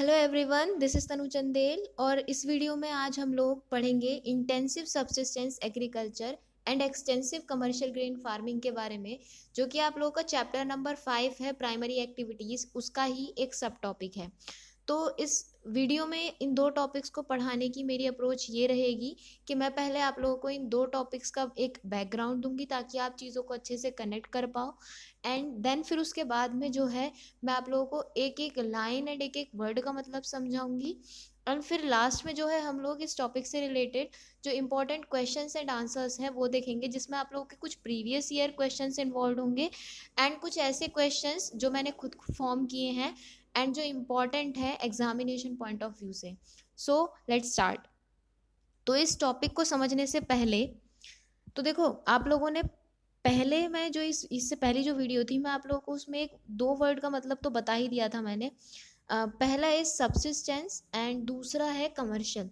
Hello everyone, this is तनु चंदेल और इस video में आज हम लोग पढ़ेंगे intensive subsistence agriculture and extensive commercial grain farming के बारे में, जो कि आप लोगों का चैप्टर नंबर 5 है, प्राइमरी एक्टिविटीज़, उसका ही एक सब टॉपिक है। तो इस वीडियो में इन दो टॉपिक्स को पढ़ाने की मेरी अप्रोच ये रहेगी कि मैं पहले आप लोगों को इन दो टॉपिक्स का एक बैकग्राउंड दूंगी ताकि आप चीज़ों को अच्छे से कनेक्ट कर पाओ। एंड देन फिर उसके बाद में जो है मैं आप लोगों को एक एक लाइन एंड एक एक वर्ड का मतलब समझाऊंगी। एंड फिर लास्ट में जो है हम लोग इस टॉपिक से रिलेटेड जो इंपॉर्टेंट क्वेश्चंस एंड आंसर्स हैं वो देखेंगे, जिसमें आप लोगों के कुछ प्रीवियस ईयर क्वेश्चंस इन्वॉल्व होंगे एंड कुछ ऐसे क्वेश्चंस जो मैंने खुद फॉर्म किए हैं एंड जो इम्पॉर्टेंट है एग्जामिनेशन पॉइंट ऑफ व्यू से। So let's start. तो इस टॉपिक को समझने से पहले तो देखो, आप लोगों ने पहले मैं जो इससे पहली जो वीडियो थी मैं आप लोगों को उसमें एक दो वर्ड का मतलब तो बता ही दिया था मैंने। पहला है सब्सिस्टेंस एंड दूसरा है कमर्शियल।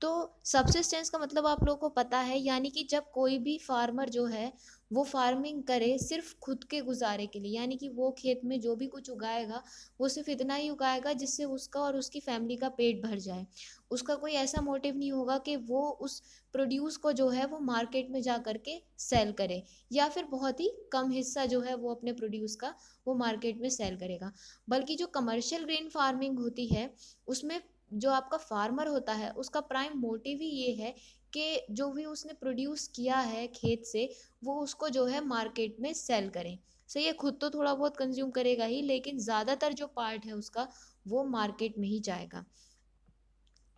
तो सब्सिस्टेंस का मतलब आप लोगों को पता है, यानी कि जब कोई भी फार्मर जो है वो फार्मिंग करे सिर्फ खुद के गुजारे के लिए, यानी कि वो खेत में जो भी कुछ उगाएगा वो सिर्फ इतना ही उगाएगा जिससे उसका और उसकी फैमिली का पेट भर जाए। उसका कोई ऐसा मोटिव नहीं होगा कि वो उस प्रोड्यूस को जो है वो मार्केट में जा कर के सेल करे, या फिर बहुत ही कम हिस्सा जो है वो अपने प्रोड्यूस का वो मार्केट में सेल करेगा। बल्कि जो कमर्शियल ग्रेन फार्मिंग होती है उसमें जो आपका फार्मर होता है उसका प्राइम मोटिव ही ये है कि जो भी उसने प्रोड्यूस किया है खेत से वो उसको जो है मार्केट में सेल करें। सही है, खुद तो थोड़ा बहुत कंज्यूम करेगा ही, लेकिन ज़्यादातर जो पार्ट है उसका वो मार्केट में ही जाएगा।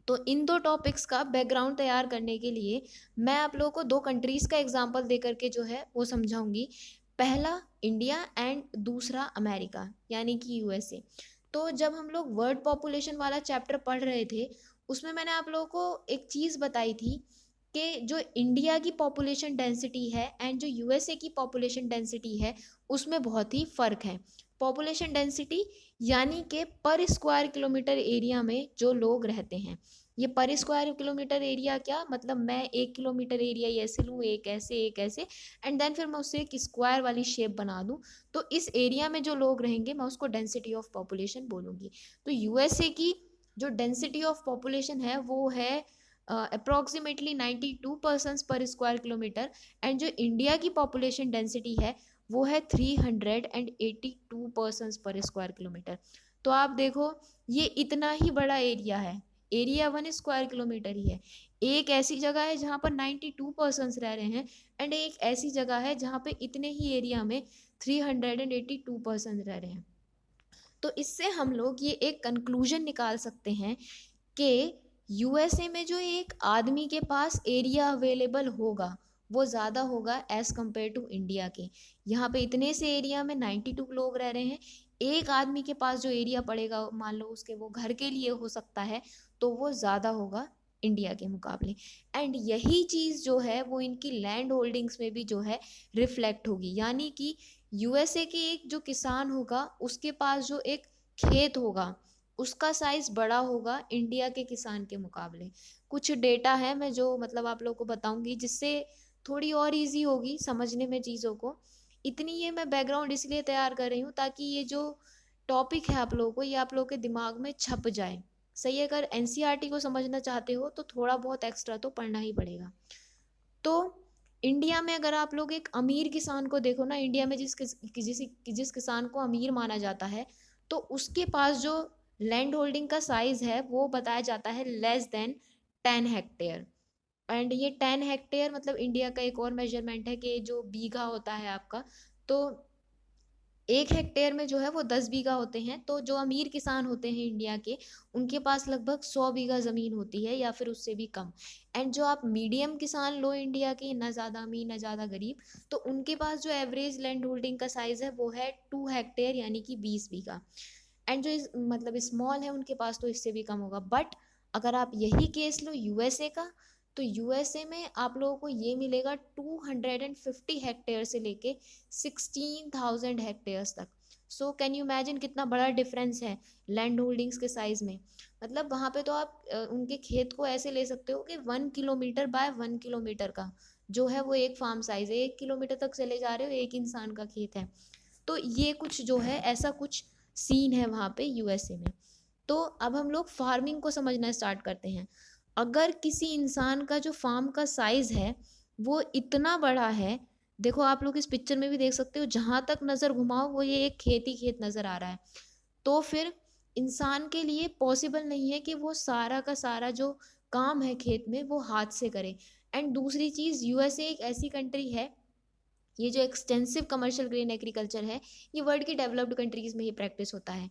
तो इन दो टॉपिक्स का बैकग्राउंड तैयार करने के लिए मैं आप लोगों को दो कंट्रीज़ का एग्जांपल दे करके जो है वो समझाऊंगी। पहला इंडिया एंड दूसरा अमेरिका, यानी कि यूएसए। तो जब हम लोग वर्ल्ड पॉपुलेशन वाला चैप्टर पढ़ रहे थे उसमें मैंने आप लोगों को एक चीज़ बताई थी कि जो इंडिया की पॉपुलेशन डेंसिटी है एंड जो यूएसए की पॉपुलेशन डेंसिटी है उसमें बहुत ही फ़र्क है। पॉपुलेशन डेंसिटी यानी कि पर स्क्वायर किलोमीटर एरिया में जो लोग रहते हैं। ये पर स्क्वायर किलोमीटर एरिया क्या मतलब, मैं 1 किलोमीटर एरिया ऐसे लूँ, एक ऐसे एंड देन फिर मैं उससे एक स्क्वायर वाली शेप बना दूँ, तो इस एरिया में जो लोग रहेंगे मैं उसको डेंसिटी ऑफ पॉपुलेशन बोलूँगी। तो यूएसए की जो डेंसिटी ऑफ पॉपुलेशन है वो है अप्रॉक्सीमेटली 92 पर्सन पर स्क्वायर किलोमीटर एंड जो इंडिया की पॉपुलेशन डेंसिटी है वो है 382 पर्सन पर स्क्वायर किलोमीटर। तो आप देखो, ये इतना ही बड़ा एरिया है, एरिया 1 स्क्वायर किलोमीटर ही है। एक ऐसी जगह है जहाँ पर 92 पर्सन रह रहे हैं एंड एक ऐसी जगह है जहाँ पे इतने ही एरिया में 382 पर्सन रह रहे हैं। तो इससे हम लोग ये एक कंक्लूजन निकाल सकते हैं कि यूएसए में जो एक आदमी के पास एरिया अवेलेबल होगा वो ज़्यादा होगा एज़ कम्पेयर टू इंडिया के। यहाँ पे इतने से एरिया में 92 लोग रह रहे हैं, एक आदमी के पास जो एरिया पड़ेगा मान लो उसके वो घर के लिए हो सकता है, तो वो ज़्यादा होगा इंडिया के मुकाबले। एंड यही चीज़ जो है वो इनकी लैंड होल्डिंग्स में भी जो है रिफ्लेक्ट होगी, यानी कि यूएसए के एक जो किसान होगा उसके पास जो एक खेत होगा उसका साइज बड़ा होगा इंडिया के किसान के मुकाबले। कुछ डेटा है मैं जो मतलब आप लोगों को बताऊंगी जिससे थोड़ी और इजी होगी समझने में चीज़ों को। इतनी ये मैं बैकग्राउंड इसलिए तैयार कर रही हूँ ताकि ये जो टॉपिक है आप लोगों को ये आप लोगों के दिमाग में छप जाए। सही है, अगर एनसीईआरटी को समझना चाहते हो तो थोड़ा बहुत एक्स्ट्रा तो पढ़ना ही पड़ेगा। तो इंडिया में अगर आप लोग एक अमीर किसान को देखो ना, इंडिया में जिस किसान को अमीर माना जाता है तो उसके पास जो लैंड होल्डिंग का साइज है वो बताया जाता है लेस देन 10 हेक्टेयर। एंड ये 10 हेक्टेयर मतलब इंडिया का एक और मेजरमेंट है कि जो बीघा होता है आपका, तो 1 हेक्टेयर में जो है वो 10 बीघा होते हैं। तो जो अमीर किसान होते हैं इंडिया के उनके पास लगभग 100 बीघा ज़मीन होती है या फिर उससे भी कम। एंड जो आप मीडियम किसान लो इंडिया के, ना ज़्यादा अमीर ना ज़्यादा गरीब, तो उनके पास जो एवरेज लैंड होल्डिंग का साइज़ है वो है 2 हेक्टेयर यानी कि 20 बीघा। एंड जो मतलब स्मॉल है उनके पास तो इससे भी कम होगा। बट अगर आप यही केस लो यूएसए का, तो यूएसए में आप लोगों को ये मिलेगा 250 हेक्टेयर से लेके 16,000 हेक्टेयर्स तक। सो कैन यू इमेजिन कितना बड़ा डिफरेंस है लैंड होल्डिंग्स के साइज में। मतलब वहाँ पे तो आप उनके खेत को ऐसे ले सकते हो कि 1 किलोमीटर बाय 1 किलोमीटर का जो है वो एक फार्म साइज है, 1 किलोमीटर तक चले जा रहे हो एक इंसान का खेत है। तो ये कुछ जो है ऐसा कुछ सीन है वहाँ पे यूएसए में। तो अब हम लोग फार्मिंग को समझना स्टार्ट करते हैं। अगर किसी इंसान का जो फार्म का साइज है वो इतना बड़ा है, देखो आप लोग इस पिक्चर में भी देख सकते हो, जहां तक नजर घुमाओ वो ये एक खेत ही खेत नजर आ रहा है। तो फिर इंसान के लिए पॉसिबल नहीं है कि वो सारा का सारा जो काम है खेत में वो हाथ से करे। एंड दूसरी चीज, यूएसए एक ऐसी कंट्री है, ये जो एक्सटेंसिव कमर्शियल ग्रेन एग्रीकल्चर है ये वर्ल्ड की डेवलप्ड कंट्रीज में ही प्रैक्टिस होता है।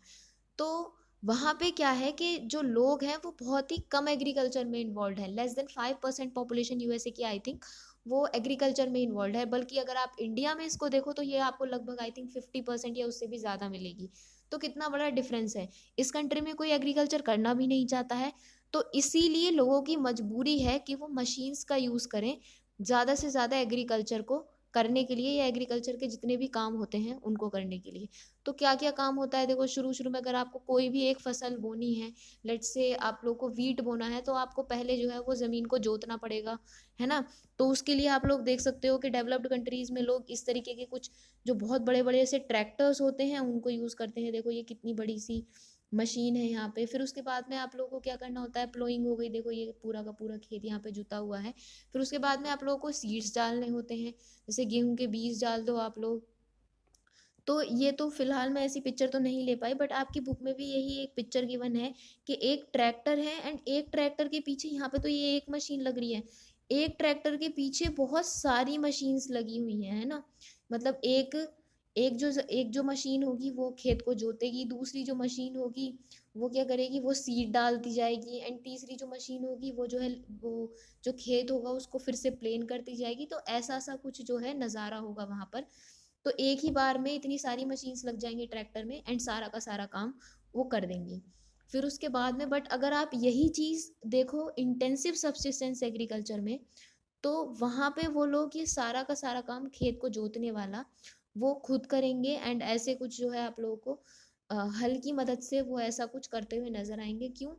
तो वहाँ पे क्या है कि जो लोग हैं वो बहुत ही कम एग्रीकल्चर में इन्वॉल्व है, लेस देन 5% पॉपुलेशन यूएसए की आई थिंक वो एग्रीकल्चर में इन्वॉल्व है। बल्कि अगर आप इंडिया में इसको देखो तो ये आपको लगभग आई थिंक 50% या उससे भी ज़्यादा मिलेगी। तो कितना बड़ा डिफरेंस है। इस कंट्री में कोई एग्रीकल्चर करना भी नहीं चाहता है, तो इसीलिए लोगों की मजबूरी है कि वो मशीन्स का यूज़ करें ज़्यादा से ज़्यादा एग्रीकल्चर को करने के लिए, या एग्रीकल्चर के जितने भी काम होते हैं उनको करने के लिए। तो क्या क्या काम होता है, देखो शुरू शुरू में अगर आपको कोई भी एक फसल बोनी है, लेट से आप लोग को वीट बोना है, तो आपको पहले जो है वो ज़मीन को जोतना पड़ेगा, है ना। तो उसके लिए आप लोग देख सकते हो कि डेवलप्ड कंट्रीज़ में लोग इस तरीके के कुछ जो बहुत बड़े बड़े ऐसे ट्रैक्टर्स होते हैं उनको यूज़ करते हैं। देखो ये कितनी बड़ी सी मशीन है यहाँ पे। फिर उसके बाद में आप लोगों को क्या करना होता है, प्लोइंग हो गई, देखो ये पूरा का पूरा खेत यहाँ पे जुता हुआ है। फिर उसके बाद में आप लोगों को सीड्स डालने होते हैं, जैसे गेहूं के बीज डाल दो आप लोग। तो ये तो फिलहाल मैं ऐसी पिक्चर तो नहीं ले पाई, बट आपकी बुक में भी यही एक पिक्चर गिवन है कि एक ट्रैक्टर है एंड एक ट्रैक्टर के पीछे, यहाँ पे तो ये एक मशीन लग रही है, एक ट्रैक्टर के पीछे बहुत सारी मशीन्स लगी हुई हैं, है ना। मतलब एक जो मशीन होगी वो खेत को जोतेगी, दूसरी जो मशीन होगी वो क्या करेगी, वो सीड डालती जाएगी, एंड तीसरी जो मशीन होगी वो जो है वो जो खेत होगा उसको फिर से प्लेन करती जाएगी। तो ऐसा सा कुछ जो है नज़ारा होगा वहाँ पर। तो एक ही बार में इतनी सारी मशीन्स लग जाएंगी ट्रैक्टर में एंड सारा का सारा काम वो कर देंगी। फिर उसके बाद में, बट अगर आप यही चीज़ देखो इंटेंसिव सब्सिस्टेंस एग्रीकल्चर में, तो वहाँ पे वो लोग ये सारा का सारा काम खेत को जोतने वाला वो खुद करेंगे। एंड ऐसे कुछ जो है आप लोगों को हल की मदद से वो ऐसा कुछ करते हुए नजर आएंगे। क्यों?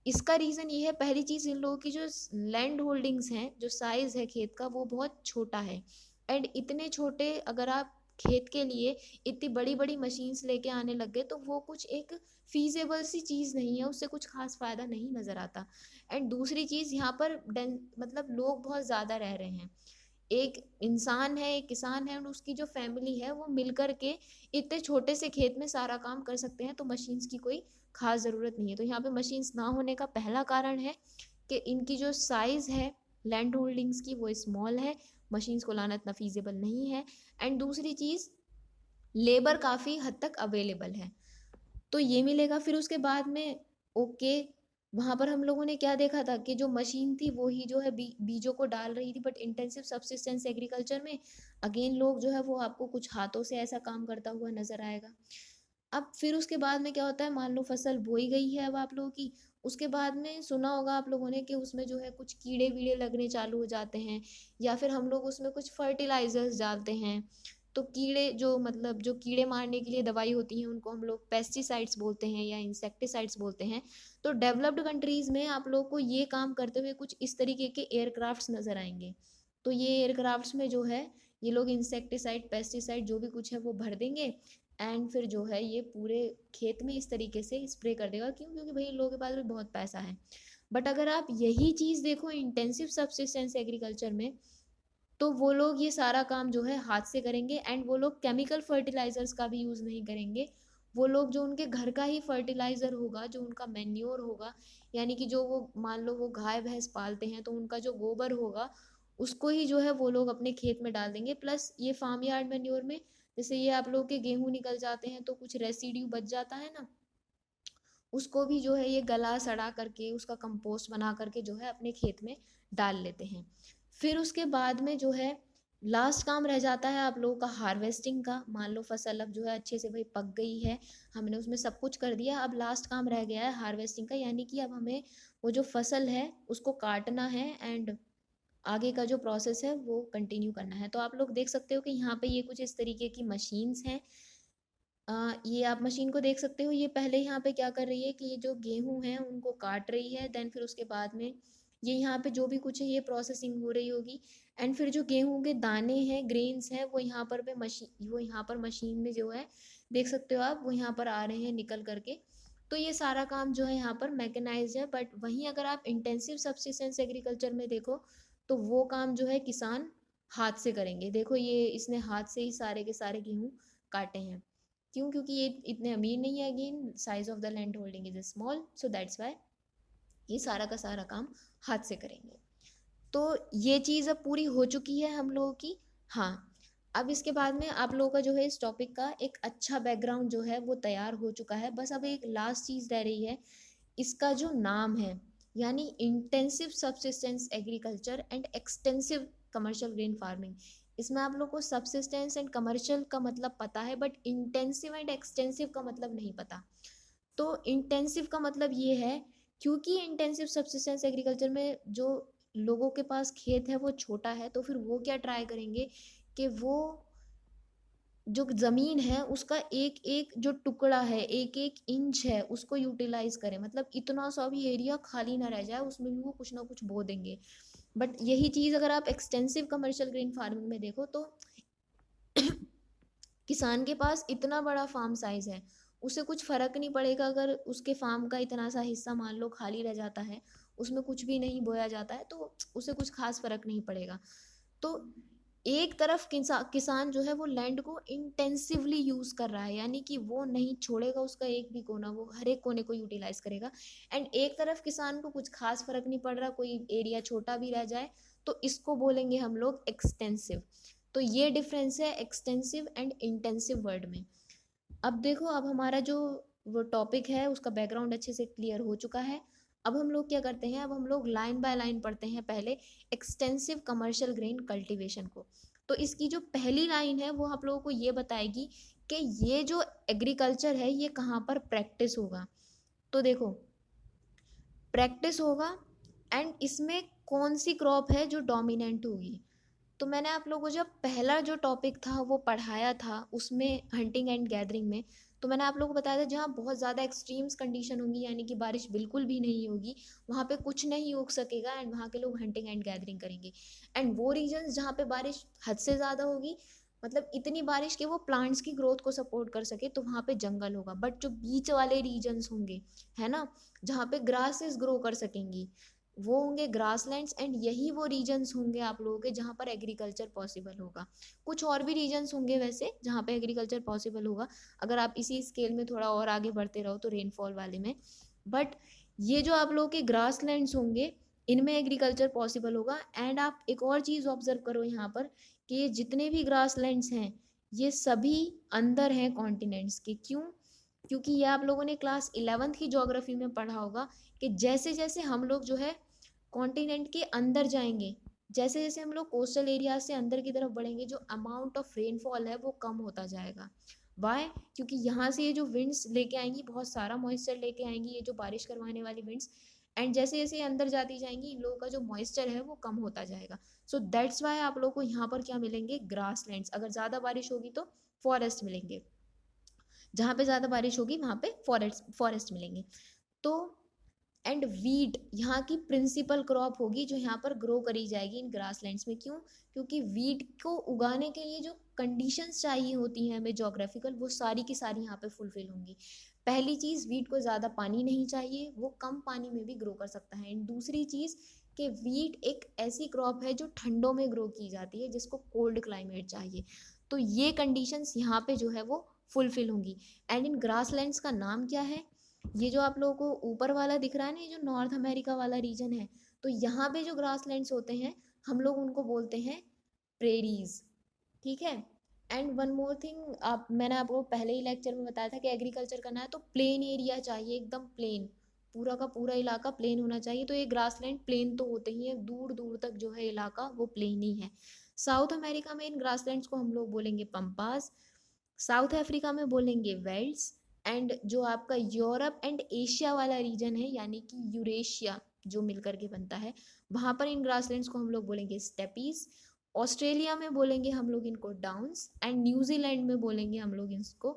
इसका रीज़न ये है, पहली चीज़ इन लोगों की जो लैंड होल्डिंग्स हैं, जो साइज़ है खेत का वो बहुत छोटा है। एंड इतने छोटे अगर आप खेत के लिए इतनी बड़ी बड़ी मशीन्स लेके आने लग गए तो वो कुछ एक फीजेबल सी चीज़ नहीं है, उससे कुछ खास फ़ायदा नहीं नज़र आता। एंड दूसरी चीज़, यहाँ पर मतलब लोग बहुत ज़्यादा रह रहे हैं। एक इंसान है, एक किसान है, और उसकी जो फैमिली है वो मिल कर के इतने छोटे से खेत में सारा काम कर सकते हैं। तो मशीन्स की कोई खास ज़रूरत नहीं है। तो यहाँ पे मशीन्स ना होने का पहला कारण है कि इनकी जो साइज़ है लैंड होल्डिंग्स की वो स्मॉल है, मशीन्स को लाना इतना फीजिबल नहीं है। एंड दूसरी चीज़, लेबर काफ़ी हद तक अवेलेबल है, तो ये मिलेगा। फिर उसके बाद में ओके, वहाँ पर हम लोगों ने क्या देखा था कि जो मशीन थी वो ही जो है बीजों को डाल रही थी। बट इंटेंसिव सब्सिस्टेंस एग्रीकल्चर में अगेन लोग जो है वो आपको कुछ हाथों से ऐसा काम करता हुआ नजर आएगा। अब फिर उसके बाद में क्या होता है, मान लो फसल बोई गई है अब आप लोगों की, उसके बाद में सुना होगा आप लोगों ने कि उसमें जो है कुछ कीड़े वीड़े लगने चालू हो जाते हैं, या फिर हम लोग उसमें कुछ फर्टिलाइजर्स डालते हैं। तो कीड़े जो मतलब जो कीड़े मारने के लिए दवाई होती हैं उनको हम लोग पेस्टिसाइड्स बोलते हैं या इंसेक्टिसाइड्स बोलते हैं। तो डेवलप्ड कंट्रीज़ में आप लोग को ये काम करते हुए कुछ इस तरीके के एयरक्राफ्ट्स नज़र आएंगे। तो ये एयरक्राफ्ट्स में जो है ये लोग इंसेक्टिसाइड पेस्टिसाइड जो भी कुछ है वो भर देंगे, एंड फिर जो है ये पूरे खेत में इस तरीके से स्प्रे कर देगा। क्यों? क्योंकि भाई लोगों के पास भी बहुत पैसा है। बट अगर आप यही चीज़ देखो इंटेंसिव सब्सिस्टेंस एग्रीकल्चर में, तो वो लोग ये सारा काम जो है हाथ से करेंगे, एंड वो लोग केमिकल फर्टिलाइजर्स का भी यूज़ नहीं करेंगे। वो लोग जो उनके घर का ही फर्टिलाइज़र होगा, जो उनका मैन्योर होगा, यानी कि जो वो मान लो वो गाय भैंस पालते हैं तो उनका जो गोबर होगा उसको ही जो है वो लोग अपने खेत में डाल देंगे। प्लस ये फार्म यार्ड मैन्योर में जैसे ये आप लोग के गेहूं निकल जाते हैं तो कुछ रेसिड्यू बच जाता है ना, उसको भी जो है ये गला सड़ा करके उसका कंपोस्ट बना करके जो है अपने खेत में डाल लेते हैं। फिर उसके बाद में जो है लास्ट काम रह जाता है आप लोगों का हार्वेस्टिंग का। मान लो फसल अब जो है अच्छे से भाई पक गई है, हमने उसमें सब कुछ कर दिया, अब लास्ट काम रह गया है हार्वेस्टिंग का, यानी कि अब हमें वो जो फसल है उसको काटना है एंड आगे का जो प्रोसेस है वो कंटिन्यू करना है। तो आप लोग देख सकते हो कि यहाँ पे ये कुछ इस तरीके की मशीन्स हैं। ये आप मशीन को देख सकते हो, ये पहले यहाँ पे क्या कर रही है कि ये जो गेहूं है उनको काट रही है, देन फिर उसके बाद में ये यहाँ पे जो भी कुछ है ये प्रोसेसिंग हो रही होगी। एंड फिर जो गेहूं के दाने हैं ग्रेन्स हैं वो यहाँ पर मशीन में जो है देख सकते हो आप, वो यहाँ पर आ रहे हैं निकल करके। तो ये सारा काम जो है यहाँ पर मैकेनाइज्ड है। बट वहीं अगर आप इंटेंसिव सब्सिस्टेंस एग्रीकल्चर में देखो तो वो काम जो है किसान हाथ से करेंगे। देखो ये इसने हाथ से ही सारे के सारे गेहूँ काटे हैं। क्यों? क्योंकि ये इतने अमीर नहीं है, again size of the land holding is small, so that's why ये सारा का सारा काम हाथ से करेंगे। तो ये चीज़ अब पूरी हो चुकी है हम लोगों की। हाँ, अब इसके बाद में आप लोगों का जो है इस टॉपिक का एक अच्छा बैकग्राउंड जो है वो तैयार हो चुका है। बस अब एक लास्ट चीज़ रह रही है, इसका जो नाम है, यानी intensive subsistence agriculture and extensive commercial grain farming. इसमें आप लोग को सब्सिस्टेंस एंड कमर्शियल का मतलब पता है, बट इंटेंसिव एंड एक्सटेंसिव का मतलब नहीं पता। तो इंटेंसिव का मतलब ये है, क्योंकि इंटेंसिव सब्सिस्टेंस एग्रीकल्चर में जो लोगों के पास खेत है वो छोटा है, तो फिर वो क्या ट्राई करेंगे कि वो जो ज़मीन है उसका एक एक जो टुकड़ा है, एक एक इंच है, उसको यूटिलाइज करें। मतलब इतना सा भी एरिया खाली ना रह जाए, उसमें भी वो कुछ ना कुछ बो देंगे। बट यही चीज़ अगर आप एक्सटेंसिव कमर्शियल ग्रीन फार्मिंग में देखो तो किसान के पास इतना बड़ा फार्म साइज है, उसे कुछ फर्क नहीं पड़ेगा अगर उसके फार्म का इतना सा हिस्सा मान लो खाली रह जाता है, उसमें कुछ भी नहीं बोया जाता है, तो उसे कुछ खास फर्क नहीं पड़ेगा। तो एक तरफ किसान जो है वो लैंड को इंटेंसिवली यूज कर रहा है, यानी कि वो नहीं छोड़ेगा उसका एक भी कोना, वो हर एक कोने को यूटिलाइज करेगा। एंड एक तरफ किसान को कुछ खास फर्क नहीं पड़ रहा, कोई एरिया छोटा भी रह जाए, तो इसको बोलेंगे हम लोग एक्सटेंसिव। तो ये डिफरेंस है एक्सटेंसिव एंड इंटेंसिव वर्ड में। अब देखो, अब हमारा जो वो टॉपिक है उसका बैकग्राउंड अच्छे से क्लियर हो चुका है। अब हम लोग क्या करते हैं, अब हम लोग लाइन बाय लाइन पढ़ते हैं पहले एक्सटेंसिव कमर्शियल ग्रेन कल्टीवेशन को। तो इसकी जो पहली लाइन है वो आप लोगों को ये बताएगी कि ये जो एग्रीकल्चर है ये कहाँ पर प्रैक्टिस होगा। तो देखो, प्रैक्टिस होगा एंड इसमें कौन सी क्रॉप है जो डोमिनेंट होगी। तो मैंने आप लोगों को जब पहला जो टॉपिक था वो पढ़ाया था उसमें हंटिंग एंड गैदरिंग में, तो मैंने आप लोगों को बताया था जहाँ बहुत ज़्यादा एक्सट्रीम्स कंडीशन होंगी, यानी कि बारिश बिल्कुल भी नहीं होगी, वहाँ पे कुछ नहीं उग सकेगा एंड वहाँ के लोग हंटिंग एंड गैदरिंग करेंगे। एंड वो रीजन्स जहाँ पे बारिश हद से ज़्यादा होगी, मतलब इतनी बारिश कि वो प्लांट्स की ग्रोथ को सपोर्ट कर सके, तो वहाँ पे जंगल होगा। बट जो बीच वाले रीजन्स होंगे, है ना, जहाँ पे ग्रासेस ग्रो कर सकेंगी, वो होंगे ग्रासलैंड्स। एंड यही वो रीजन्स होंगे आप लोगों के जहाँ पर एग्रीकल्चर पॉसिबल होगा। कुछ और भी रीजन्स होंगे वैसे जहाँ पे एग्रीकल्चर पॉसिबल होगा, अगर आप इसी स्केल में थोड़ा और आगे बढ़ते रहो तो रेनफॉल वाले में। बट ये जो आप लोगों के ग्रासलैंड्स होंगे इनमें एग्रीकल्चर पॉसिबल होगा। एंड आप एक और चीज़ ऑब्जर्व करो यहाँ पर कि ये जितने भी ग्रासलैंड्स हैं ये सभी अंदर हैं कॉन्टिनेंट्स के। क्यों? क्योंकि ये आप लोगों ने क्लास 11th की ज्योग्राफी में पढ़ा होगा कि जैसे जैसे हम लोग जो है कॉन्टिनेंट के अंदर जाएंगे, जैसे जैसे हम लोग कोस्टल एरिया से अंदर की तरफ बढ़ेंगे, जो अमाउंट ऑफ रेनफॉल है वो कम होता जाएगा। वाई? क्योंकि यहाँ से ये जो विंड्स लेके आएंगी बहुत सारा मॉइस्चर लेके आएंगी, ये जो बारिश करवाने वाली विंड्स। एंड जैसे जैसे ये अंदर जाती जाएंगी इन लोगों का जो मॉइस्चर है वो कम होता जाएगा। सो दैट्स वाई आप लोग को यहाँ पर क्या मिलेंगे, ग्रास लैंड्स। अगर ज़्यादा बारिश होगी तो फॉरेस्ट मिलेंगे, जहाँ पे ज़्यादा बारिश होगी वहाँ पे फॉरेस्ट मिलेंगे। तो एंड वीट यहाँ की प्रिंसिपल क्रॉप होगी जो यहाँ पर ग्रो करी जाएगी इन ग्रासलैंड्स में। क्यों? क्योंकि वीट को उगाने के लिए जो कंडीशंस चाहिए होती हैं हमें जोग्राफिकल, वो सारी की सारी यहाँ पे फुलफिल होंगी। पहली चीज़, वीट को ज़्यादा पानी नहीं चाहिए, वो कम पानी में भी ग्रो कर सकता है। एंड दूसरी चीज़ कि वीट एक ऐसी क्रॉप है जो ठंडों में ग्रो की जाती है, जिसको कोल्ड क्लाइमेट चाहिए। तो ये कंडीशंस यहाँ पे जो है वो फुलफिल होंगी। एंड इन ग्रासलैंड्स का नाम क्या है, ये जो आप लोगों को ऊपर वाला दिख रहा है ना, ये जो नॉर्थ अमेरिका वाला रीजन है, तो यहाँ पे जो ग्रासलैंड्स होते हैं हम लोग उनको बोलते हैं प्रेरीज। ठीक है। एंड वन मोर थिंग, आप मैंने आपको पहले ही लेक्चर में बताया था कि एग्रीकल्चर करना है तो प्लेन एरिया चाहिए, एकदम प्लेन, पूरा का पूरा इलाका प्लेन होना चाहिए। तो ये ग्रासलैंड प्लेन तो होते ही है, दूर दूर तक जो है इलाका वो प्लेन ही है। साउथ अमेरिका में इन ग्रासलैंड्स को हम लोग बोलेंगे पंपास, साउथ अफ्रीका में बोलेंगे वेल्ड्स। एंड जो आपका यूरोप एंड एशिया वाला रीजन है, यानी कि यूरेशिया जो मिलकर के बनता है, वहाँ पर इन ग्रासलैंड्स को हम लोग बोलेंगे स्टेपीज। ऑस्ट्रेलिया में बोलेंगे हम लोग इनको डाउन्स। एंड न्यूजीलैंड में बोलेंगे हम लोग इसको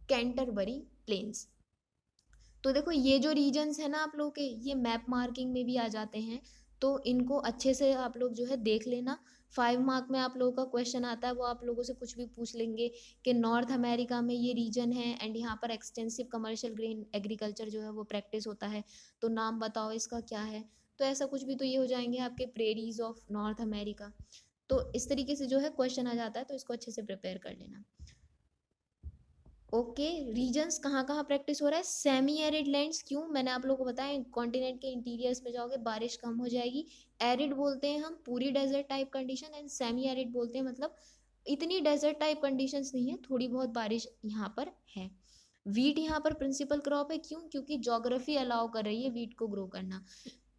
कैंटरबरी प्लेन्स। तो देखो ये जो रीजन्स है ना आप लोग के, ये मैप मार्किंग में भी आ जाते हैं। तो इनको अच्छे से आप लोग जो है देख लेना। 5 मार्क में आप लोगों का क्वेश्चन आता है, वो आप लोगों से कुछ भी पूछ लेंगे कि नॉर्थ अमेरिका में ये रीजन है एंड यहाँ पर एक्सटेंसिव कमर्शियल ग्रेन एग्रीकल्चर जो है वो प्रैक्टिस होता है, तो नाम बताओ इसका क्या है। तो ऐसा कुछ भी तो ये हो जाएंगे आपके प्रेरीज ऑफ नॉर्थ अमेरिका। तो इस तरीके से जो है क्वेश्चन आ जाता है, तो इसको अच्छे से प्रिपेयर कर लेना। ओके, रीजन्स कहाँ कहाँ प्रैक्टिस हो रहा है। सेमी एरिड लैंड्स, क्यों, मैंने आप लोगों को बताया कॉन्टिनेंट के इंटीरियर्स में जाओगे बारिश कम हो जाएगी। एरिड बोलते हैं हम पूरी desert type condition, and semi arid बोलते हैं मतलब इतनी डेजर्ट टाइप कंडीशंस नहीं है, थोड़ी बहुत बारिश यहाँ पर है। वीट यहाँ पर प्रिंसिपल क्रॉप है, क्यों, क्योंकि ज्योग्राफी अलाउ कर रही है वीट को ग्रो करना।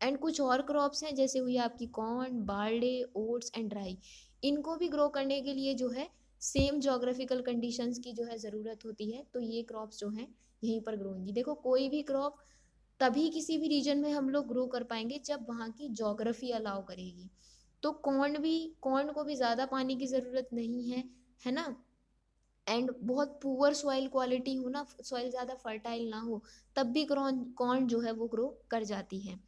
एंड कुछ और क्रॉप्स हैं जैसे हुई आपकी कॉर्न, बार्ले, ओट्स एंड राई, इनको भी ग्रो करने के लिए जो है सेम जोग्राफिकल कंडीशंस की जो है ज़रूरत होती है, तो ये क्रॉप्स जो हैं यहीं पर ग्रो होंगी। देखो कोई भी क्रॉप तभी किसी भी रीजन में हम लोग ग्रो कर पाएंगे जब वहाँ की जोग्राफी अलाउ करेगी। तो कॉर्न को भी ज़्यादा पानी की ज़रूरत नहीं है ना, एंड बहुत पुअर सॉइल क्वालिटी हो ना, सॉइल ज़्यादा फर्टाइल ना हो, तब भी कॉर्न जो है वो ग्रो कर जाती है।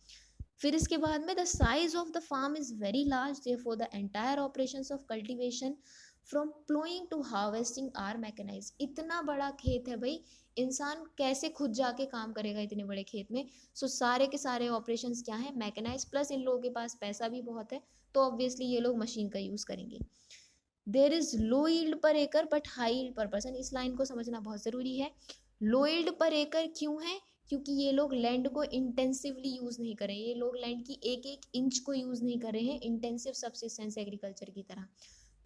फिर इसके बाद में the size of the farm is very large, therefore the entire operations of cultivation from ploughing to harvesting are mechanise. इतना बड़ा खेत है भाई, इंसान कैसे खुद जाके काम करेगा इतने बड़े खेत में। सो सारे के सारे ऑपरेशंस क्या है, मैकेनाइज, प्लस इन लोगों के पास पैसा भी बहुत है, तो ऑब्वियसली ये लोग मशीन का यूज़ करेंगे। देर इज लो यील्ड पर एकड़ बट हाई यील्ड पर पर्सन, इस लाइन को समझना बहुत ज़रूरी है। लो यील्ड पर एकड़ क्यों है, क्योंकि ये लोग लैंड को इंटेंसिवली यूज़ नहीं कर रहे हैं, ये लोग लैंड की एक एक इंच को यूज़ नहीं कर रहे हैं इंटेंसिव सब्सिस्टेंस एग्रीकल्चर की तरह।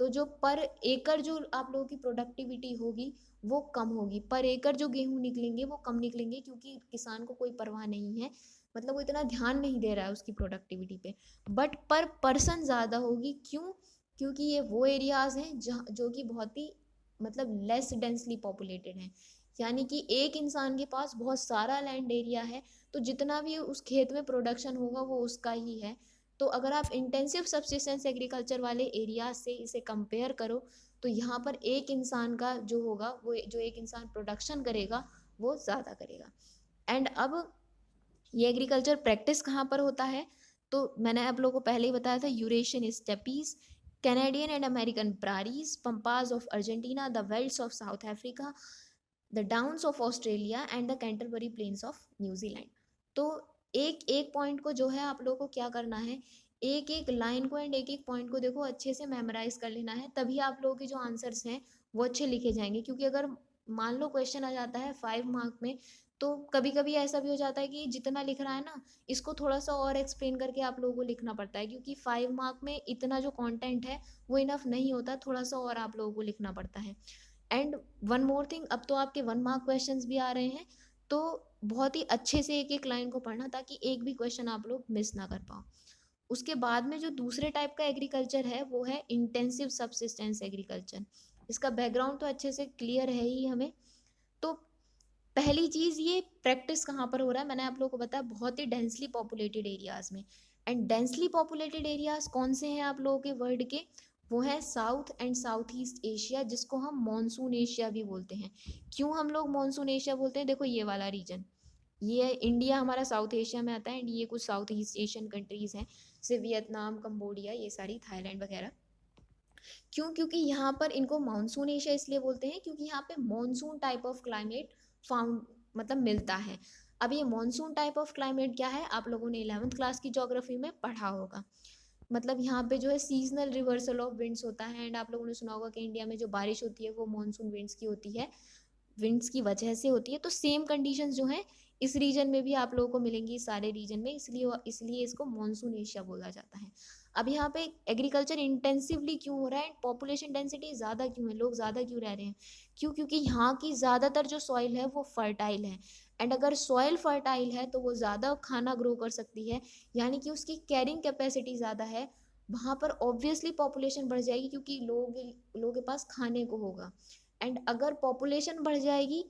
तो जो पर एकड़ जो आप लोगों की प्रोडक्टिविटी होगी वो कम होगी, पर एकड़ जो गेहूं निकलेंगे वो कम निकलेंगे, क्योंकि किसान को कोई परवाह नहीं है, मतलब वो इतना ध्यान नहीं दे रहा है उसकी प्रोडक्टिविटी पे। बट पर पर्सन ज़्यादा होगी, क्यों, क्योंकि ये वो एरियाज हैं जहाँ जो कि बहुत ही मतलब लेस डेंसली पॉपुलेटेड हैं, यानी कि एक इंसान के पास बहुत सारा लैंड एरिया है, तो जितना भी उस खेत में प्रोडक्शन होगा वो उसका ही है। तो अगर आप इंटेंसिव सब्सिस्टेंस एग्रीकल्चर वाले एरिया से इसे कंपेयर करो, तो यहाँ पर एक इंसान का जो होगा, वो जो एक इंसान प्रोडक्शन करेगा वो ज़्यादा करेगा। एंड अब ये एग्रीकल्चर प्रैक्टिस कहाँ पर होता है, तो मैंने आप लोगों को पहले ही बताया था, Eurasian steppes, Canadian and American prairies, pampas of Argentina, the veldts of South Africa, the downs of Australia and the Canterbury plains of New Zealand. तो एक एक पॉइंट को जो है आप लोगों को क्या करना है, एक एक लाइन को एंड एक एक पॉइंट को देखो अच्छे से मेमोराइज कर लेना है, तभी आप लोगों के जो आंसर्स हैं वो अच्छे लिखे जाएंगे। क्योंकि अगर मान लो क्वेश्चन आ जाता है 5 मार्क में, तो कभी कभी ऐसा भी हो जाता है कि जितना लिख रहा है ना, इसको थोड़ा सा और एक्सप्लेन करके आप लोगों को लिखना पड़ता है, क्योंकि 5 मार्क में इतना जो कंटेंट है वो इनफ नहीं होता, थोड़ा सा और आप लोगों को लिखना पड़ता है। एंड वन मोर थिंग, अब तो आपके 1 मार्क क्वेश्चंस भी आ रहे हैं, तो बहुत ही अच्छे से एक एक लाइन को पढ़ना, ताकि एक भी क्वेश्चन आप लोग मिस ना कर पाओ। उसके बाद में जो दूसरे टाइप का एग्रीकल्चर है वो है इंटेंसिव सब्सिस्टेंस एग्रीकल्चर। इसका बैकग्राउंड तो अच्छे से क्लियर है ही हमें। तो पहली चीज़, ये प्रैक्टिस कहाँ पर हो रहा है, मैंने आप लोगों को बताया बहुत ही डेंसली पॉपुलेटेड एरियाज में। एंड डेंसली पॉपुलेटेड एरियाज कौन से हैं आप लोगों के वर्ल्ड के, वो है south and south east Asia, जिसको हम मॉनसून एशिया भी बोलते हैं। क्यों हम लोग मॉनसून एशिया बोलते हैं, देखो ये वाला रीजन, ये इंडिया हमारा साउथ एशिया में आता है, एंड ये कुछ साउथ ईस्ट एशियन कंट्रीज हैं जैसे वियतनाम, कंबोडिया, ये सारी, थाईलैंड वगैरह। क्यों, क्योंकि यहाँ पर इनको मानसून एशिया इसलिए बोलते हैं क्योंकि यहाँ पे monsoon type of climate found मतलब मिलता है। अब ये मानसून टाइप ऑफ क्लाइमेट क्या है, आप लोगों ने 11th क्लास की ज्योग्राफी में पढ़ा होगा। मतलब यहाँ पे जो है सीजनल रिवर्सल ऑफ विंड्स होता है, एंड आप लोगों ने सुना होगा कि इंडिया में जो बारिश होती है वो मानसून विंड्स की होती है, विंड्स की वजह से होती है। तो सेम कंडीशंस जो हैं इस रीजन में भी आप लोगों को मिलेंगी, सारे रीजन में, इसलिए इसलिए इसको मानसून एशिया बोला जाता है। अब यहाँ पे एग्रीकल्चर इंटेंसिवली क्यों हो रहा है, पॉपुलेशन डेंसिटी ज़्यादा क्यों है, लोग ज़्यादा क्यों रह रहे हैं, क्यों, क्योंकि यहाँ की ज़्यादातर जो सॉइल है वो फर्टाइल है। एंड अगर सॉइल फर्टाइल है तो वो ज़्यादा खाना ग्रो कर सकती है, यानी कि उसकी कैरिंग कैपेसिटी ज़्यादा है, वहाँ पर ऑब्वियसली पॉपुलेशन बढ़ जाएगी, क्योंकि लोगों के पास खाने को होगा। एंड अगर पॉपुलेशन बढ़ जाएगी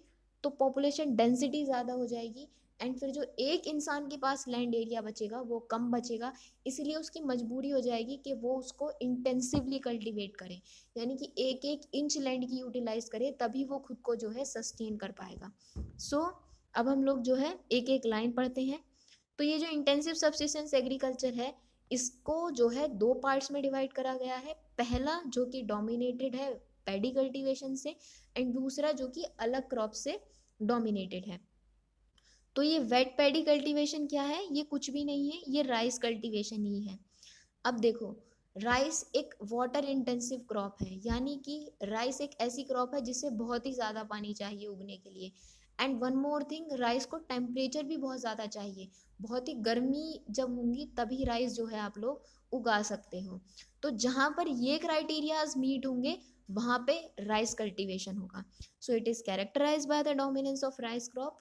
तो पॉपुलेशन डेंसिटी ज़्यादा हो जाएगी, एंड फिर जो एक इंसान के पास लैंड एरिया बचेगा वो कम बचेगा, इसलिए उसकी मजबूरी हो जाएगी कि वो उसको इंटेंसिवली कल्टीवेट करे, यानी कि एक एक इंच लैंड की यूटिलाइज करे, तभी वो खुद को जो है सस्टेन कर पाएगा। सो अब हम लोग जो है एक एक लाइन पढ़ते हैं। तो ये जो इंटेंसिव सब्सिस्टेंस एग्रीकल्चर है, इसको जो है दो पार्ट्स में डिवाइड करा गया है। पहला जो कि डोमिनेटेड है पैडी कल्टीवेशन से, एंड दूसरा जो कि अलग क्रॉप से डोमिनेटेड है। तो ये वेट पैडी कल्टीवेशन क्या है? ये कुछ भी नहीं है, ये राइस कल्टीवेशन ही है। अब देखो, राइस एक वाटर इंटेंसिव क्रॉप है, यानी कि राइस एक ऐसी क्रॉप है जिसे बहुत ही ज़्यादा पानी चाहिए उगने के लिए। And one more thing, rice को टेम्परेचर भी बहुत ज़्यादा चाहिए। बहुत ही गर्मी जब होंगी तभी राइस जो है आप लोग उगा सकते हो। तो जहाँ पर ये क्राइटेरियाज मीट होंगे वहाँ पे राइस कल्टीवेशन होगा। So it is characterise by the dominance of rice crop.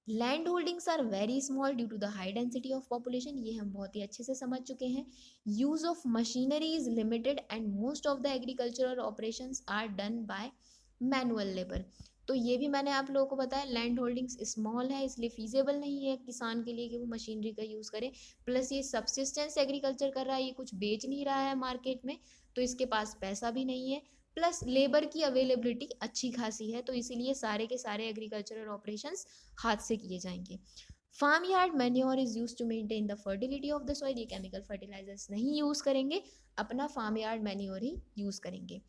Land holdings are very small due to the high density of population, ये हम बहुत ही अच्छे से समझ चुके हैं। Use of machinery is limited and most of the agricultural operations are done by manual labour. तो ये भी मैंने आप लोगों को बताया, लैंड होल्डिंग्स स्मॉल है इसलिए फीजेबल नहीं है किसान के लिए कि वो मशीनरी का यूज़ करे। प्लस ये सब्सिस्टेंस एग्रीकल्चर कर रहा है, ये कुछ बेच नहीं रहा है मार्केट में, तो इसके पास पैसा भी नहीं है। प्लस लेबर की अवेलेबिलिटी अच्छी खासी है, तो इसीलिए सारे के सारे एग्रीकल्चरल ऑपरेशंस हाथ से किए जाएंगे। Farm yard manure is use to maintain the fertility of the soil, ये केमिकल फर्टिलाइजर्स नहीं यूज करेंगे, अपना फार्म यार्ड मैन्योर ही यूज करेंगे।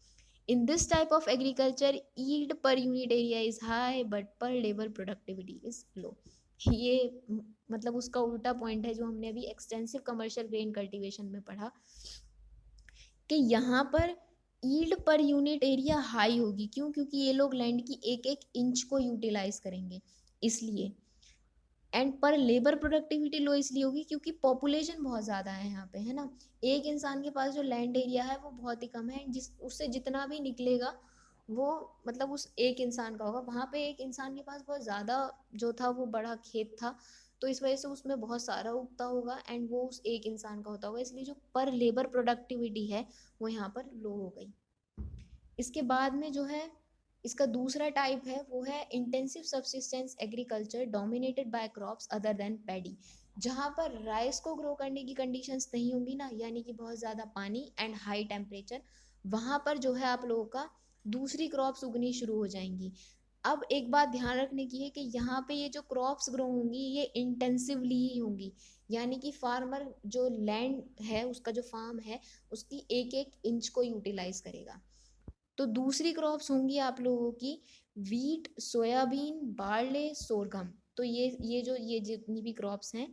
In this type of agriculture yield per unit area is high but per labour productivity is low. ये मतलब उसका उल्टा पॉइंट है जो हमने अभी एक्सटेंसिव कमर्शियल ग्रेन कल्टीवेशन में पढ़ा, कि यहाँ पर yield per unit area high होगी। क्यों? क्योंकि ये लोग लैंड की एक एक इंच को यूटिलाइज करेंगे इसलिए। एंड पर लेबर प्रोडक्टिविटी लो इसलिए होगी क्योंकि पॉपुलेशन बहुत ज़्यादा है यहाँ पे, है ना। एक इंसान के पास जो लैंड एरिया है वो बहुत ही कम है, जिस उससे जितना भी निकलेगा वो मतलब उस एक इंसान का होगा। वहाँ पे एक इंसान के पास बहुत ज़्यादा जो था वो बड़ा खेत था, तो इस वजह से उसमें बहुत सारा उगता होगा एंड वो उस एक इंसान का होता होगा, इसलिए जो पर लेबर प्रोडक्टिविटी है वो यहाँ पर लो हो गई। इसके बाद में जो है इसका दूसरा टाइप है वो है intensive subsistence agriculture dominated by crops other than paddy. जहाँ पर राइस को ग्रो करने की कंडीशंस नहीं होंगी ना, यानी कि बहुत ज़्यादा पानी एंड हाई टेम्परेचर, वहाँ पर जो है आप लोगों का दूसरी क्रॉप्स उगनी शुरू हो जाएंगी। अब एक बात ध्यान रखने की है कि यहाँ पे ये जो क्रॉप्स ग्रो होंगी ये इंटेंसिवली ही होंगी, यानी कि फार्मर जो लैंड है उसका जो फार्म है उसकी एक एक इंच को यूटिलाइज करेगा। तो दूसरी क्रॉप्स होंगी आप लोगों की वीट, सोयाबीन, बार्ले, सोरगम। तो ये जितनी भी क्रॉप्स हैं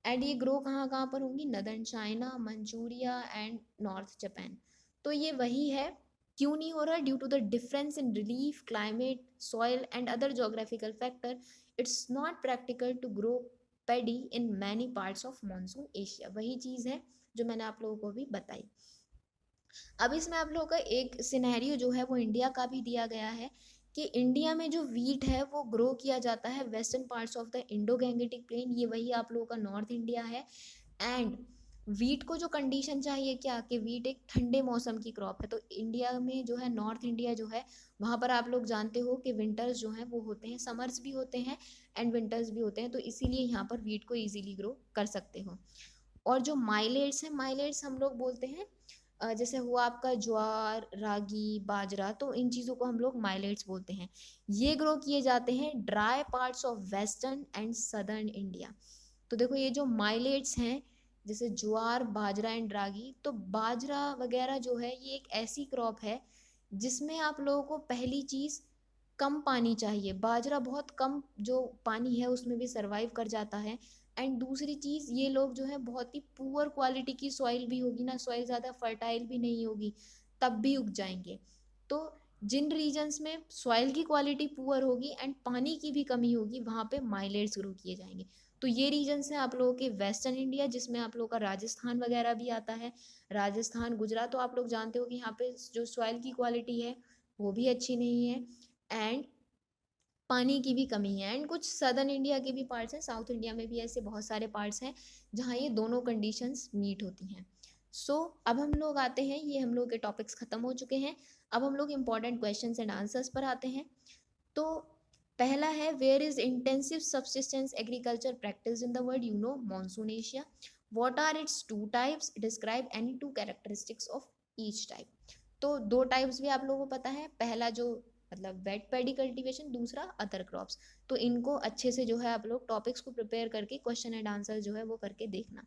एंड ये ग्रो कहाँ कहाँ पर होंगी? Northern China, Manchuria and north Japan. तो ये वही है। क्यों नहीं हो रहा? Due to the difference in relief, climate, soil and other geographical factor, it's not practical to grow paddy in many parts of monsoon Asia. वही चीज़ है जो मैंने आप लोगों को भी बताई। अब इसमें आप लोगों का एक सिनेरियो जो है वो इंडिया का भी दिया गया है कि इंडिया में जो वीट है वो ग्रो किया जाता है western parts of the Indo Gangetic plain, ये वही आप लोगों का नॉर्थ इंडिया है। एंड वीट को जो कंडीशन चाहिए क्या, कि वीट एक ठंडे मौसम की क्रॉप है, तो इंडिया में जो है नॉर्थ इंडिया जो है वहाँ पर आप लोग जानते हो कि विंटर्स जो हैं वो होते हैं, समर्स भी होते हैं एंड विंटर्स भी होते हैं, तो इसीलिए यहाँ पर वीट को ईजिली ग्रो कर सकते हो। और जो माइलेट्स हैं, माइलेट्स हम लोग बोलते हैं जैसे हुआ आपका ज्वार, रागी, बाजरा, तो इन चीज़ों को हम लोग माइलेट्स बोलते हैं। ये ग्रो किए जाते हैं dry parts of western and southern India. तो देखो ये जो माइलेट्स हैं जैसे ज्वार, बाजरा एंड रागी, तो बाजरा वगैरह जो है ये एक ऐसी क्रॉप है जिसमें आप लोगों को पहली चीज़ कम पानी चाहिए। बाजरा बहुत कम जो पानी है उसमें भी सरवाइव कर जाता है। एंड दूसरी चीज़, ये लोग जो है बहुत ही पुअर क्वालिटी की सॉइल भी होगी ना, सॉइल ज़्यादा फर्टाइल भी नहीं होगी तब भी उग जाएंगे। तो जिन रीजन्स में सॉइल की क्वालिटी पुअर होगी एंड पानी की भी कमी होगी वहाँ पे माइलेट्स ग्रो किए जाएंगे। तो ये रीजन्स हैं आप लोगों के वेस्टर्न इंडिया, जिसमें आप लोगों का राजस्थान वगैरह भी आता है। राजस्थान, गुजरात, तो आप लोग जानते हो कि यहाँ पे जो सॉइल की क्वालिटी है वो भी अच्छी नहीं है एंड पानी की भी कमी है। एंड कुछ सदर्न इंडिया के भी पार्ट्स हैं, साउथ इंडिया में भी ऐसे बहुत सारे पार्ट्स हैं जहाँ ये दोनों कंडीशंस मीट होती हैं। सो अब हम लोग आते हैं, ये हम लोग के टॉपिक्स खत्म हो चुके हैं, अब हम लोग इंपॉर्टेंट क्वेश्चंस एंड आंसर्स पर आते हैं। तो पहला है, where is intensive subsistence agriculture practice in the world? You know, monsoon Asia. What are its two types? Describe any two characteristics of each type. तो दो टाइप्स भी आप लोगों को पता है, पहला जो मतलब वेट पैडी कल्टीवेशन, दूसरा अदर क्रॉप्स। तो इनको अच्छे से जो है आप लोग टॉपिक्स को प्रिपेयर करके क्वेश्चन एंड आंसर जो है वो करके देखना।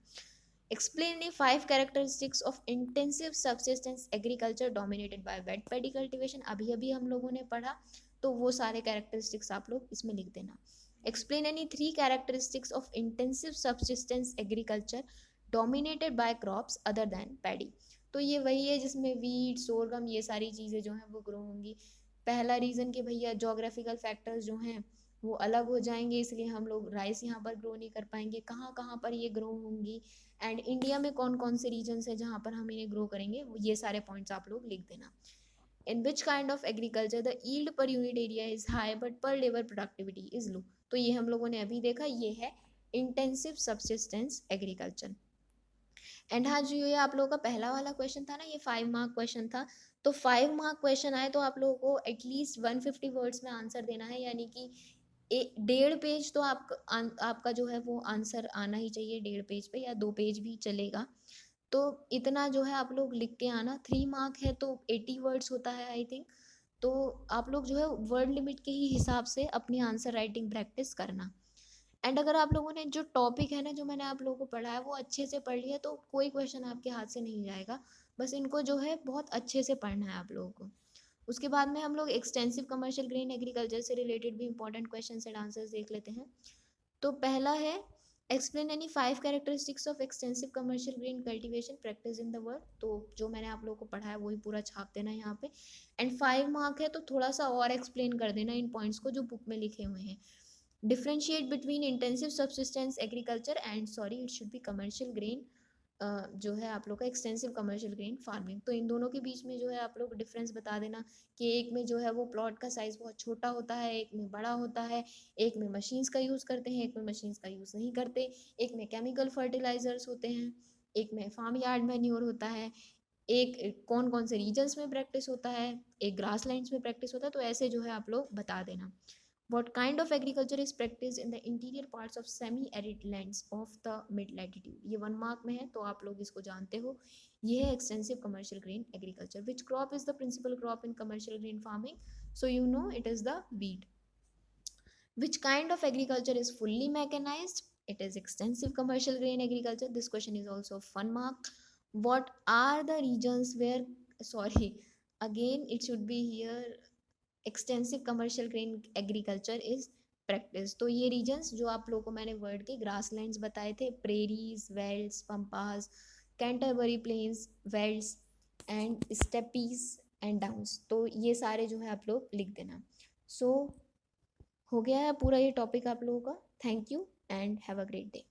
Explain the 5 characteristics of intensive subsistence agriculture dominated by weight paddy cultivation, अभी अभी हम लोगों ने पढ़ा, तो वो सारे कैरेक्टरिस्टिक्स आप लोग इसमें लिख देना। Explain any 3 characteristics of intensive subsistence agriculture dominated by crops other than paddy, तो ये वही है जिसमें वीट सोरगम ये सारी चीज़ें जो हैं वो ग्रो होंगी। पहला रीज़न कि भैया जोग्राफिकल फैक्टर्स जो हैं वो अलग हो जाएंगे, इसलिए हम लोग राइस यहाँ पर ग्रो नहीं कर पाएंगे, कहाँ कहाँ पर ये ग्रो होंगी, एंड इंडिया में कौन कौन से रीजन्स है जहाँ पर हम इन्हें ग्रो करेंगे, ये सारे पॉइंट्स आप लोग लिख देना। In which kind of agriculture the yield per unit area is high but per labour productivity is low, तो ये हम लोगों ने अभी देखा, ये है इंटेंसिव सबसिस्टेंस एग्रीकल्चर। एंड हाँ जो ये आप लोगों का पहला वाला क्वेश्चन था ना, ये 5 मार्क क्वेश्चन था, तो 5 मार्क क्वेश्चन आए तो आप लोगों को एटलीस्ट 150 वर्ड्स में आंसर देना है, यानी कि 1.5 पेज तो आपका जो है वो आंसर आना ही चाहिए 1.5 पेज पे, या 2 पेज भी चलेगा, तो इतना जो है आप लोग लिख के आना। 3 मार्क है तो 80 वर्ड्स होता है आई थिंक, तो आप लोग जो है वर्ड लिमिट के ही हिसाब से अपनी आंसर राइटिंग प्रैक्टिस करना। एंड अगर आप लोगों ने जो टॉपिक है ना जो मैंने आप लोगों को पढ़ाया वो अच्छे से पढ़ लिया तो कोई क्वेश्चन आपके हाथ से नहीं जाएगा, बस इनको जो है बहुत अच्छे से पढ़ना है आप लोगों को। उसके बाद में हम लोग एक्सटेंसिव कमर्शियल ग्रेन एग्रीकल्चर से रिलेटेड भी इंपॉर्टेंट क्वेश्चन एंड आंसर्स देख लेते हैं। तो पहला है explain any 5 characteristics of extensive commercial grain cultivation practice in the world, तो जो मैंने आप लोगों को पढ़ाया वही पूरा छाप देना है यहाँ पे। एंड 5 मार्क है तो थोड़ा सा और एक्सप्लेन कर देना इन पॉइंट्स को जो बुक में लिखे हुए हैं। Differentiate between intensive subsistence agriculture and sorry it should be commercial grain, जो है आप लोग का एक्सटेंसिव कमर्शियल ग्रेन फार्मिंग, तो इन दोनों के बीच में जो है आप लोग डिफरेंस बता देना कि एक में जो है वो प्लॉट का साइज़ बहुत छोटा होता है, एक में बड़ा होता है, एक में मशीन्स का यूज़ करते हैं, एक में मशीन्स का यूज़ नहीं करते, एक में केमिकल फर्टिलाइजर्स होते हैं, एक में फार्म यार्ड मैन्योर होता है, एक कौन कौन से रीजन्स में प्रैक्टिस होता है, एक ग्रास लैंड्स में प्रैक्टिस होता है, तो ऐसे जो है आप लोग बता देना। What kind of agriculture is practiced in the interior parts of semi-arid lands of the mid latitude? ये 1 मार्क में है तो आप लोग इसको जानते हो, ये है extensive commercial grain agriculture. Which crop is the principal crop in commercial grain farming? So you know it is the wheat. Which kind of agriculture is fully mechanized? It is extensive commercial grain agriculture. This question is also 1 mark. What are the regions where, sorry, again it should be here, extensive commercial grain agriculture is practice, तो ये regions जो आप लोगों को मैंने word के grasslands बताए थे, prairies, velds, pampas, Canterbury plains, velds and steppes and downs, तो ये सारे जो है आप लोग लिख देना। सो हो गया है पूरा ये टॉपिक आप लोगों का। Thank you and have a great day.